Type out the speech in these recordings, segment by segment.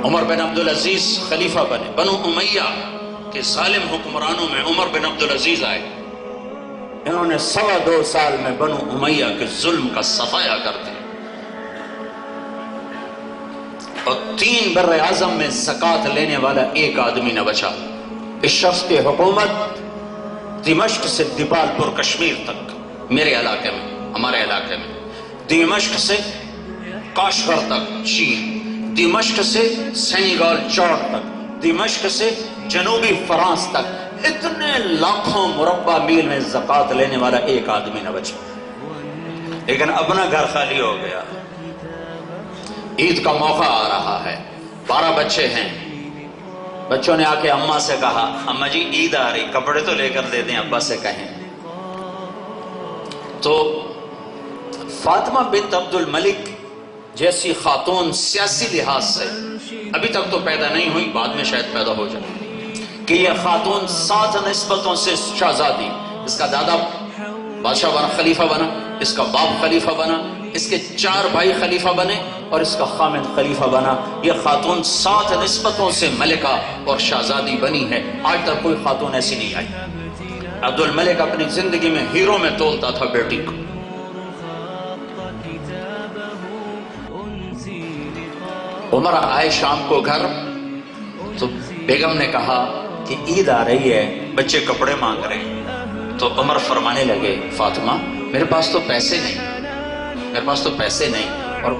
عمر بن عبدالعزیز خلیفہ بنے، بنو امیہ کے ظالم حکمرانوں میں عمر بن عبدالعزیز آئے، انہوں نے 2.25 سال میں بنو امیہ کے ظلم کا صفایا کر دیا، اور 3 بر اعظم میں زکوٰۃ لینے والا ایک آدمی نہ بچا۔ اس شخص کی حکومت دمشق سے دیپال پور کشمیر تک، میرے علاقے میں، ہمارے علاقے میں، دمشق سے کاشغر تک چین، دمشق سے سینیگال چوک تک، دمشق سے جنوبی فرانس تک، اتنے لاکھوں مربع میل میں زکوٰۃ لینے والا ایک آدمی نہ بچا، لیکن اپنا گھر خالی ہو گیا۔ عید کا موقع آ رہا ہے، 12 بچے ہیں، بچوں نے آ کے اماں سے کہا اماں جی عید آ رہی، کپڑے تو لے کر دے دیں، ابا سے کہیں۔ تو فاطمہ بنت عبد الملک جیسی خاتون سیاسی لحاظ سے ابھی تک تو پیدا نہیں ہوئی، بعد میں شاید پیدا ہو جائے، کہ یہ خاتون 7 نسبتوں سے شہزادی، اس کا دادا بادشاہ بنا، خلیفہ بنا، اس کا باپ خلیفہ بنا، اس کے 4 بھائی خلیفہ بنے، اور اس کا خامد خلیفہ بنا۔ یہ خاتون 7 نسبتوں سے ملکہ اور شہزادی بنی ہے، آج تک کوئی خاتون ایسی نہیں آئی۔ عبد الملک اپنی زندگی میں ہیرو میں تولتا تھا بیٹی کو۔ عمر آئے شام کو گھر، تو بیگم نے کہا کہ عید آ رہی ہے، بچے کپڑے مانگ رہے ہیں۔ تو عمر فرمانے لگے فاطمہ میرے پاس تو پیسے نہیں، میرے پاس تو پیسے نہیں، اور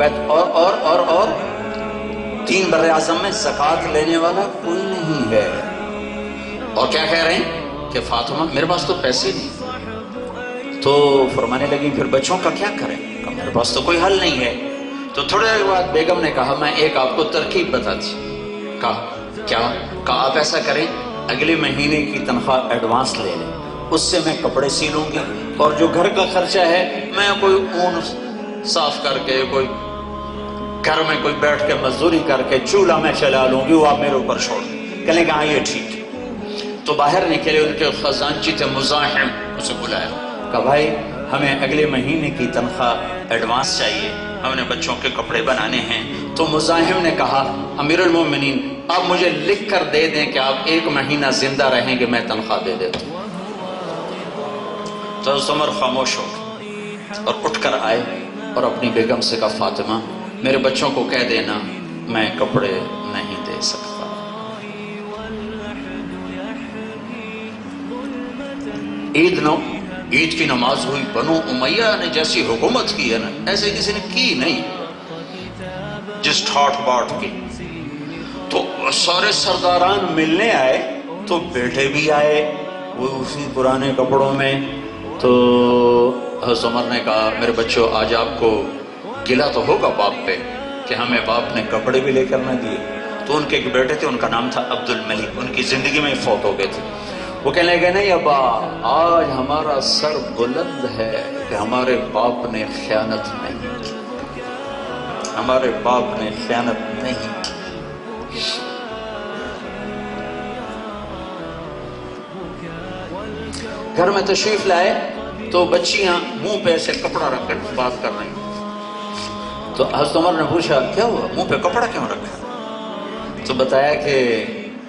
3 بر اعظم میں زکوٰۃ لینے والا کوئی نہیں ہے، اور کیا کہہ رہے ہیں کہ فاطمہ میرے پاس تو پیسے نہیں۔ تو فرمانے لگی پھر بچوں کا کیا کریں؟ کہا میرے پاس تو کوئی حل نہیں ہے۔ تو تھوڑے دیر بعد بیگم نے کہا میں ایک آپ کو ترکیب بتاتی۔ کہا کیا؟ کہا آپ ایسا کریں اگلے مہینے کی تنخواہ ایڈوانس لے لیں، اس سے میں کپڑے سی لوں گی، اور جو گھر کا خرچہ ہے میں کوئی اون صاف کر کے، کوئی گھر میں کوئی بیٹھ کے مزدوری کر کے چولہا میں چلا لوں گی، وہ آپ میرے اوپر چھوڑ دیں۔ کہنے کہا یہ ٹھیک ہے۔ تو باہر نکلے، ان کے خزانچی تھے مزاحم، اسے بلایا، کہا بھائی ہمیں اگلے مہینے کی تنخواہ ایڈوانس چاہیے، ہم نے بچوں کے کپڑے بنانے ہیں۔ تو مزاحم نے کہا امیر المومنین آپ مجھے لکھ کر دے دیں کہ آپ 1 مہینہ زندہ رہیں گے، میں تنخواہ دے دیتا ہوں۔ تو عمر خاموش ہو گئے اور اٹھ کر آئے اور اپنی بیگم سے کہا فاطمہ میرے بچوں کو کہہ دینا میں کپڑے نہیں دے سکتا۔ عید کی نماز ہوئی، بنو امیہ نے جیسی حکومت کی ہے نا ایسے کسی نے کی نہیں، جس ٹھاٹ باٹ کی۔ تو سارے سرداران ملنے آئے، تو بیٹے بھی آئے وہ اسی پرانے کپڑوں میں۔ تو حضرت عمر نے کہا میرے بچوں آج آپ کو گلہ تو ہوگا باپ پہ کہ ہمیں باپ نے کپڑے بھی لے کر نہ دیے۔ تو ان کے ایک بیٹے تھے، ان کا نام تھا عبد الملک، ان کی زندگی میں فوت ہو گئے تھے۔ وہ کہنے لگے نہیں ابا آج ہمارا سر بلند ہے کہ ہمارے باپ نے خیانت نہیں کی، ہمارے باپ نے خیانت نہیں کی۔ گھر میں تشریف لائے تو بچیاں منہ پہ ایسے کپڑا رکھ کر بات کر رہی ہیں۔ تو حضرت عمر نے پوچھا کیا ہوا، منہ پہ کپڑا کیوں رکھا؟ تو بتایا کہ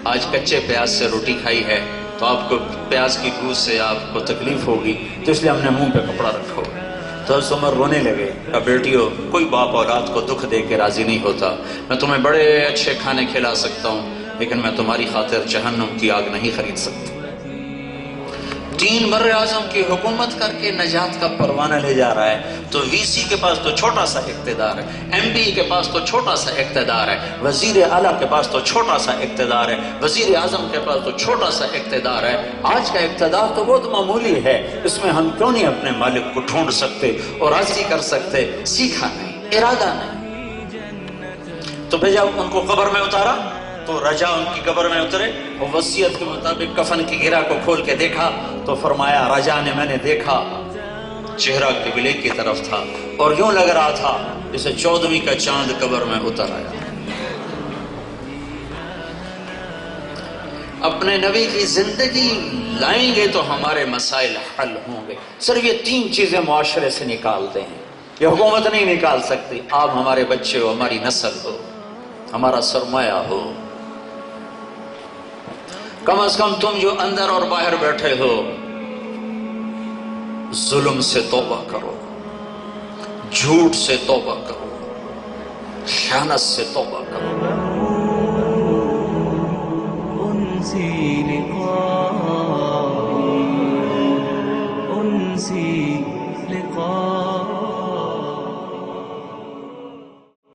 آج کچے پیاز سے روٹی کھائی ہے تو آپ کو پیاز کی گوشت سے آپ کو تکلیف ہوگی، تو اس لیے ہم نے منہ پہ کپڑا رکھا ہوگا۔ تو حضرت عمر رونے لگے، کہا بیٹیو کوئی باپ اولاد کو دکھ دے کے راضی نہیں ہوتا، میں تمہیں بڑے اچھے کھانے کھلا سکتا ہوں لیکن میں تمہاری خاطر جہنم کی آگ نہیں خرید سکتا۔ 3 بر اعظم کی حکومت کر کے نجات کا پروانہ لے جا رہا ہے، تو وی سی کے پاس تو چھوٹا سا اقتدار ہے، ایم پی کے پاس تو چھوٹا سا اقتدار ہے، وزیر اعلیٰ کے پاس تو چھوٹا سا اقتدار ہے، وزیر اعظم کے پاس تو چھوٹا سا اقتدار ہے۔ آج کا اقتدار تو بہت معمولی ہے، اس میں ہم کیوں نہیں اپنے مالک کو ڈھونڈ سکتے اور راضی کر سکتے؟ سیکھا نہیں، ارادہ نہیں۔ تو پھر جب ان کو قبر میں اتارا تو رجا ان کی قبر میں اترے، اور وصیت کے مطابق کفن کی گرہ کو کھول کے دیکھا تو فرمایا رجا نے میں نے دیکھا چہرہ قبلے کی طرف تھا، اور یوں لگ رہا تھا جسے 14ویں کا چاند قبر میں اتر آیا۔ اپنے نبی کی زندگی لائیں گے تو ہمارے مسائل حل ہوں گے۔ صرف یہ 3 چیزیں معاشرے سے نکالتے ہیں، یہ حکومت نہیں نکال سکتی. آپ ہمارے بچے ہو، ہماری نسل ہو، ہمارا سرمایہ ہو. کم از کم تم جو اندر اور باہر بیٹھے ہو، ظلم سے توبہ کرو، جھوٹ سے توبہ کرو، خیانت سے توبہ کرو.